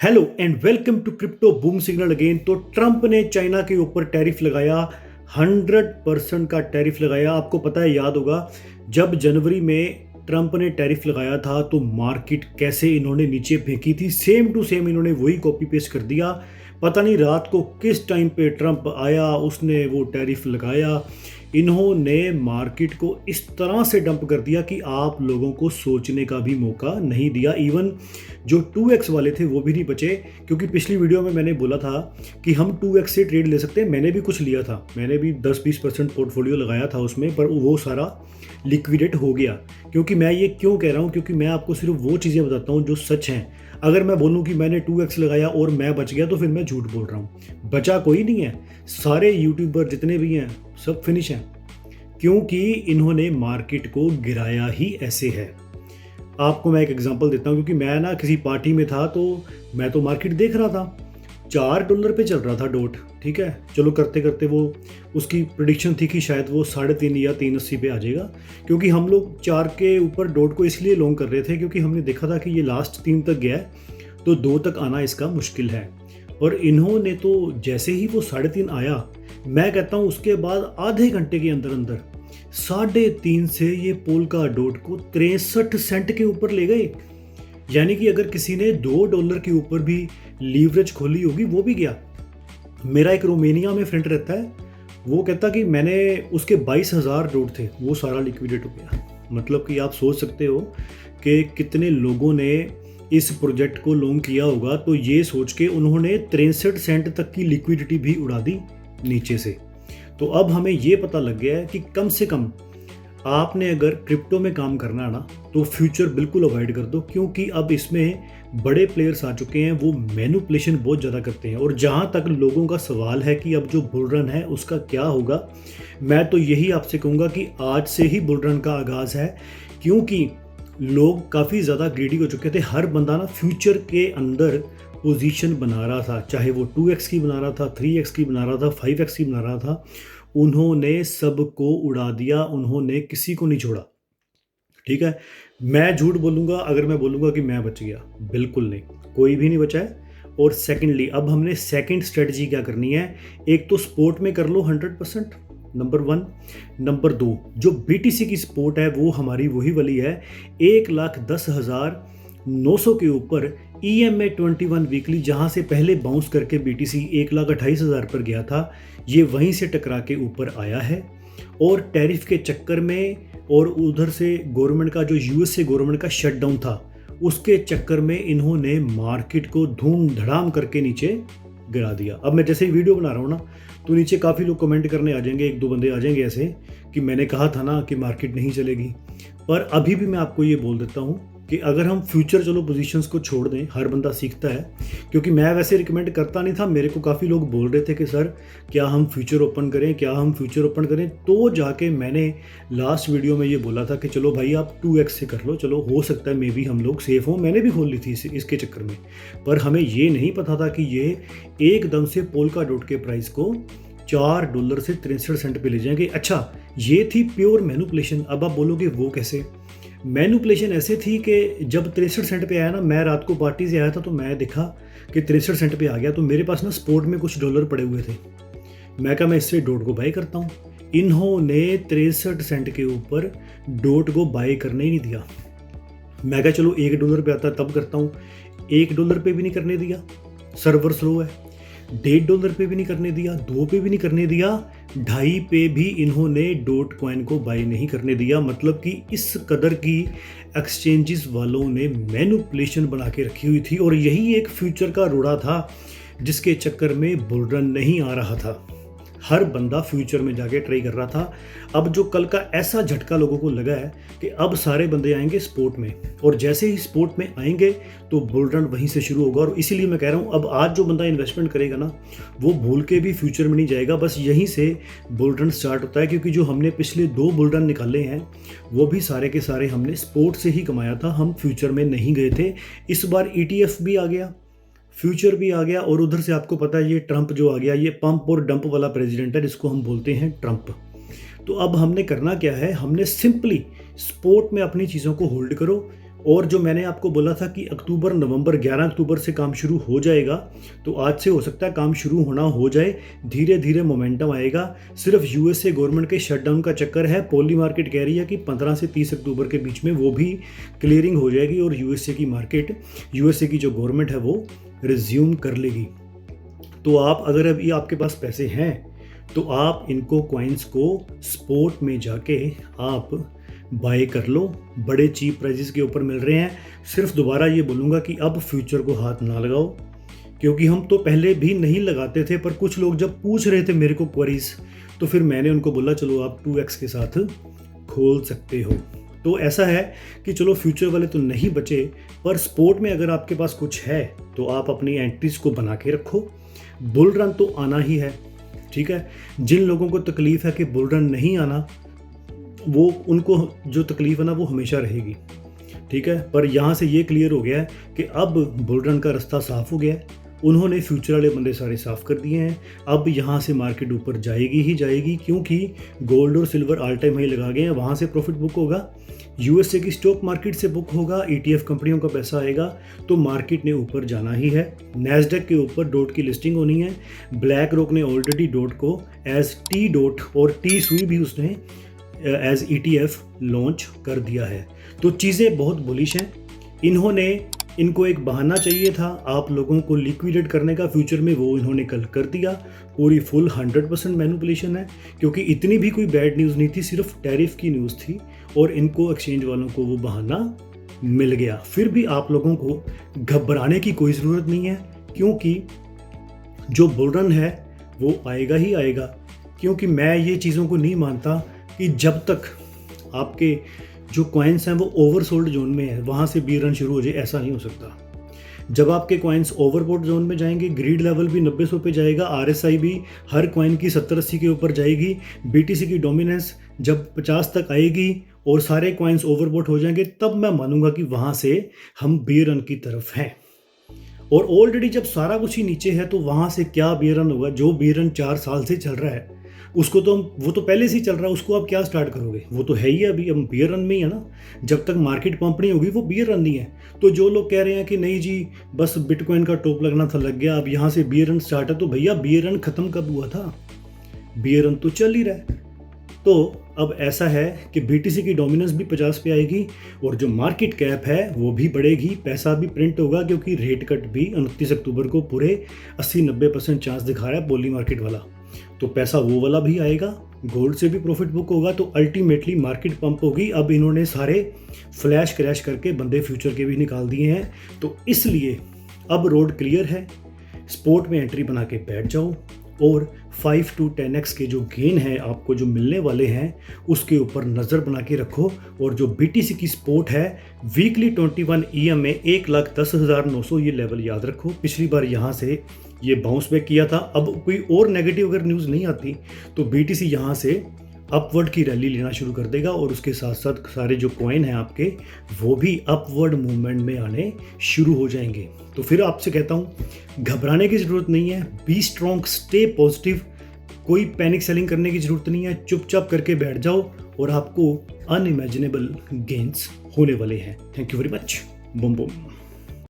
Hello and welcome to crypto boom signal again. तो Trump ने China के ऊपर टैरिफ लगाया, 100% का टैरिफ लगाया। आपको पता है, याद होगा जब जनवरी में ट्रंप ने टैरिफ लगाया था तो मार्केट कैसे इन्होंने नीचे फेंकी थी। सेम टू सेम इन्होंने वही कॉपी पेस्ट कर दिया। पता नहीं रात को किस टाइम पे ट्रंप आया, उसने वो टैरिफ लगाया। इन्होंने मार्केट को इस तरह से डंप कर दिया कि आप लोगों को सोचने का भी मौका नहीं दिया। इवन जो 2x वाले थे वो भी नहीं बचे, क्योंकि पिछली वीडियो में मैंने बोला था कि हम 2x से ट्रेड ले सकते हैं। मैंने भी कुछ लिया था, मैंने भी 10-20% पोर्टफोलियो लगाया था उसमें, पर वो सारा लिक्विडेट हो गया। क्योंकि मैं ये क्यों कह रहा हूँ, क्योंकि मैं आपको सिर्फ वो चीज़ें बताता हूँ जो सच हैं। अगर मैं बोलूँ कि मैंने 2x लगाया और मैं बच गया तो फिर मैं झूठ बोल रहा हूँ। बचा कोई नहीं है, सारे यूट्यूबर जितने भी हैं सब फिनिश हैं, क्योंकि इन्होंने मार्केट को गिराया ही ऐसे है। आपको मैं एक एग्जांपल देता हूँ, क्योंकि मैं ना किसी पार्टी में था तो मैं तो मार्केट देख रहा था। $4 पे चल रहा था डॉट, ठीक है। चलो करते करते वो उसकी प्रिडिक्शन थी कि शायद वो 3.5 या 3.80 पे आ जाएगा, क्योंकि हम लोग 4 के ऊपर डॉट को इसलिए लॉन्ग कर रहे थे क्योंकि हमने देखा था कि ये लास्ट 3 तक गया है तो 2 तक आना इसका मुश्किल है। और इन्होंने तो जैसे ही वो 3.5 आया, मैं कहता हूँ उसके बाद आधे घंटे के अंदर अंदर 3.5 से ये पोल्का डॉट को 63 सेंट के ऊपर ले गए। यानी कि अगर किसी ने $2 के ऊपर भी लीवरेज खोली होगी वो भी गया। मेरा एक रोमेनिया में फ्रेंड रहता है, वो कहता कि मैंने उसके 22,000 डॉट थे, वो सारा लिक्विडेट हो गया। मतलब कि आप सोच सकते हो कि कितने लोगों ने इस प्रोजेक्ट को लॉन्ग किया होगा। तो ये सोच के उन्होंने 63 सेंट तक की लिक्विडिटी भी उड़ा दी नीचे से। तो अब हमें ये पता लग गया है कि कम से कम आपने अगर क्रिप्टो में काम करना है ना, तो फ्यूचर बिल्कुल अवॉइड कर दो, क्योंकि अब इसमें बड़े प्लेयर्स आ चुके हैं, वो मैनिपुलेशन बहुत ज़्यादा करते हैं। और जहाँ तक लोगों का सवाल है कि अब जो बुल रन है उसका क्या होगा, मैं तो यही आपसे कहूँगा कि आज से ही बुल रन का आगाज़ है। क्योंकि लोग काफ़ी ज़्यादा ग्रीडी हो चुके थे। हर बंदा ना फ्यूचर के अंदर पोजीशन बना रहा था, चाहे वो 2x की बना रहा था, 3x की बना रहा था, 5x की बना रहा था। उन्होंने सबको उड़ा दिया, उन्होंने किसी को नहीं छोड़ा। ठीक है, मैं झूठ बोलूँगा अगर मैं बोलूँगा कि मैं बच गया, बिल्कुल नहीं, कोई भी नहीं बचा है। और सेकेंडली अब हमने सेकेंड स्ट्रेटजी क्या करनी है, एक तो स्पोर्ट में कर लो 100%, नंबर 1। नंबर 2, जो BTC की स्पोर्ट है वो हमारी वही वाली है, 1,10,900 के ऊपर EMA 21 वीकली, जहाँ से पहले बाउंस करके BTC 1,28,000 पर गया था, ये वहीं से टकरा के ऊपर आया है। और टैरिफ के चक्कर में और उधर से गवर्नमेंट का जो USA गवर्नमेंट का शटडाउन था, उसके चक्कर में इन्होंने मार्केट को धूम धड़ाम करके नीचे गिरा दिया। अब मैं जैसे ही वीडियो बना रहा हूँ ना, तो नीचे काफ़ी लोग कमेंट करने आ जाएंगे, 1-2 बंदे आ जाएंगे ऐसे कि मैंने कहा था ना कि मार्केट नहीं चलेगी। पर अभी भी मैं आपको ये बोल देता हूँ कि अगर हम फ्यूचर चलो पोजीशंस को छोड़ दें, हर बंदा सीखता है। क्योंकि मैं वैसे रिकमेंड करता नहीं था, मेरे को काफ़ी लोग बोल रहे थे कि सर क्या हम फ्यूचर ओपन करें, क्या हम फ्यूचर ओपन करें, तो जाके मैंने लास्ट वीडियो में ये बोला था कि चलो भाई आप 2x से कर लो, चलो हो सकता है मे बी हम लोग सेफ हों। मैंने भी खोल ली थी इसके चक्कर में, पर हमें ये नहीं पता था कि ये एकदम से पोल्का डॉट के प्राइस को $4 से 63 सेंट पे ले जाएंगे। अच्छा, ये थी प्योर मैनिपुलेशन। अब आप बोलोगे वो कैसे? मैनिपुलेशन ऐसे थी कि जब 63 सेंट पे आया ना, मैं रात को पार्टी से आया था तो मैं देखा कि 63 सेंट पे आ गया, तो मेरे पास ना स्पोर्ट में कुछ डॉलर पड़े हुए थे। मैं कहा मैं इससे डॉट को बाई करता हूँ। इन्होंने 63 सेंट के ऊपर डॉट को बाई करने ही नहीं दिया। मैं कहा चलो $1 पे आता तब करता हूँ। $1 पे भी नहीं करने दिया, सर्वर स्लो है। $1.5 पे भी नहीं करने दिया, 2 पे भी नहीं करने दिया, 2.5 पे भी इन्होंने डॉट कॉइन को बाई नहीं करने दिया। मतलब कि इस कदर की एक्सचेंजेस वालों ने मैनिपुलेशन बना के रखी हुई थी। और यही एक फ्यूचर का रोड़ा था जिसके चक्कर में बुल रन नहीं आ रहा था। हर बंदा फ्यूचर में जाके ट्राई कर रहा था। अब जो कल का ऐसा झटका लोगों को लगा है कि अब सारे बंदे आएंगे स्पोर्ट में, और जैसे ही स्पोर्ट में आएंगे तो बुल रन वहीं से शुरू होगा। और इसीलिए मैं कह रहा हूँ, अब आज जो बंदा इन्वेस्टमेंट करेगा ना, वो भूल के भी फ्यूचर में नहीं जाएगा, बस यहीं से बुल रन स्टार्ट होता है। क्योंकि जो हमने पिछले 2 बुल रन निकाले हैं वो भी सारे के सारे हमने स्पोर्ट से ही कमाया था, हम फ्यूचर में नहीं गए थे। इस बार ETF भी आ गया, फ्यूचर भी आ गया, और उधर से आपको पता है ये ट्रंप जो आ गया, ये पंप और डंप वाला प्रेसिडेंट है, जिसको हम बोलते हैं ट्रंप। तो अब हमने करना क्या है, हमने सिंपली स्पोर्ट में अपनी चीज़ों को होल्ड करो और जो मैंने आपको बोला था कि अक्टूबर नवंबर 11 अक्टूबर से काम शुरू हो जाएगा, तो आज से हो सकता है काम शुरू होना हो जाए। धीरे धीरे मोमेंटम आएगा। सिर्फ यूएसए गवर्नमेंट के शटडाउन का चक्कर है। पोली मार्केट कह रही है कि 15 से 30 अक्टूबर के बीच में वो भी क्लियरिंग हो जाएगी और यूएसए की मार्केट, यूएसए की जो गवर्नमेंट है वो रिज्यूम कर लेगी। तो आप अगर अभी आपके पास पैसे हैं तो आप इनको कॉइन्स को स्पॉट में जाके आप बाय कर लो। बड़े चीप प्राइजेस के ऊपर मिल रहे हैं। सिर्फ दोबारा ये बोलूँगा कि अब फ्यूचर को हाथ ना लगाओ, क्योंकि हम तो पहले भी नहीं लगाते थे, पर कुछ लोग जब पूछ रहे थे मेरे को क्वेरीज, तो फिर मैंने उनको बोला चलो आप 2x के साथ खोल सकते हो। तो ऐसा है कि चलो फ्यूचर वाले तो नहीं बचे, पर स्पोर्ट में अगर आपके पास कुछ है तो आप अपनी एंट्रीज को बना के रखो। बुल रन तो आना ही है, ठीक है। जिन लोगों को तकलीफ है कि बुल रन नहीं आना, वो उनको जो तकलीफ है ना वो हमेशा रहेगी, ठीक है। पर यहाँ से ये क्लियर हो गया है कि अब बुल रन का रास्ता साफ हो गया है। उन्होंने फ्यूचर वाले बंदे सारे साफ कर दिए हैं। अब यहाँ से मार्केट ऊपर जाएगी ही जाएगी, क्योंकि गोल्ड और सिल्वर ऑल टाइम हाई लगा गए हैं। वहाँ से प्रॉफिट बुक होगा, यूएसए की स्टॉक मार्केट से बुक होगा, ईटीएफ कंपनियों का पैसा आएगा, तो मार्केट ने ऊपर जाना ही है। नैस्डैक के ऊपर डॉट की लिस्टिंग होनी है। ब्लैक रॉक ने ऑलरेडी डॉट को एज टी डॉट और टी सुई भी उसने एज ईटीएफ लॉन्च कर दिया है। तो चीज़ें बहुत बुलिश हैं। इनको एक बहाना चाहिए था आप लोगों को लिक्विडेट करने का फ्यूचर में, वो इन्होंने कल कर दिया। पूरी फुल 100% मैनिपुलेशन है, क्योंकि इतनी भी कोई बैड न्यूज़ नहीं थी, सिर्फ टैरिफ की न्यूज़ थी और इनको एक्सचेंज वालों को वो बहाना मिल गया। फिर भी आप लोगों को घबराने की कोई ज़रूरत नहीं है, क्योंकि जो बुल रन है वो आएगा ही आएगा। क्योंकि मैं ये चीज़ों को नहीं मानता कि जब तक आपके जो कॉइन्स हैं वो ओवरसोल्ड जोन में है वहाँ से बी रन शुरू हो जाए, ऐसा नहीं हो सकता। जब आपके कॉइन्स ओवरबॉट जोन में जाएंगे, ग्रीड लेवल भी 900 पे जाएगा, आरएसआई भी हर कॉइन की 70-80 के ऊपर जाएगी, बीटीसी की डोमिनेंस जब 50 तक आएगी और सारे कॉइन्स ओवरबॉट हो जाएंगे, तब मैं मानूंगा कि वहाँ से हम बी रन की तरफ हैं। और ऑलरेडी जब सारा कुछ ही नीचे है तो वहाँ से क्या बी रन होगा? जो बी रन 4 साल से चल रहा है उसको तो वो तो पहले से ही चल रहा है, उसको आप क्या स्टार्ट करोगे? वो तो है ही, अभी हम बियर रन में ही है ना। जब तक मार्केट पंप नहीं होगी वो बियर रन नहीं है। तो जो लोग कह रहे हैं कि नहीं जी बस बिटकॉइन का टॉप लगना था, लग गया, अब यहाँ से बियर रन स्टार्ट है, तो भैया बियर रन खत्म कब हुआ था? बियर रन तो चल ही रहा है। तो अब ऐसा है कि बीटीसी की डोमिनेंस भी 50 पे आएगी और जो मार्केट कैप है वो भी बढ़ेगी, पैसा भी प्रिंट होगा, क्योंकि रेट कट भी 29 अक्टूबर को पूरे 80-90% चांस दिखा रहा है पोली मार्केट वाला। तो पैसा वो वाला भी आएगा, गोल्ड से भी प्रॉफिट बुक होगा, तो अल्टीमेटली मार्केट पंप होगी। अब इन्होंने सारे फ्लैश क्रैश करके बंदे फ्यूचर के भी निकाल दिए हैं, तो इसलिए अब रोड क्लियर है। स्पोर्ट में एंट्री बना के बैठ जाओ और 5 to 10x के जो गेन है आपको जो मिलने वाले हैं उसके ऊपर नज़र बना के रखो। और जो बीटीसी की स्पोर्ट है वीकली 21 EM में 1,10,900 ये लेवल याद रखो। पिछली बार यहाँ से ये बाउंस बैक किया था। अब कोई और नेगेटिव अगर न्यूज़ नहीं आती तो बीटीसी यहाँ से अपवर्ड की रैली लेना शुरू कर देगा और उसके साथ साथ सारे जो कॉइन हैं आपके वो भी अपवर्ड मूवमेंट में आने शुरू हो जाएंगे। तो फिर आपसे कहता हूँ घबराने की ज़रूरत नहीं है, बी स्ट्रॉन्ग, स्टे पॉजिटिव, कोई पैनिक सेलिंग करने की ज़रूरत नहीं है, चुपचाप करके बैठ जाओ और आपको अनइमेजिनेबल गेन्स होने वाले हैं। Thank you very much. Boom boom.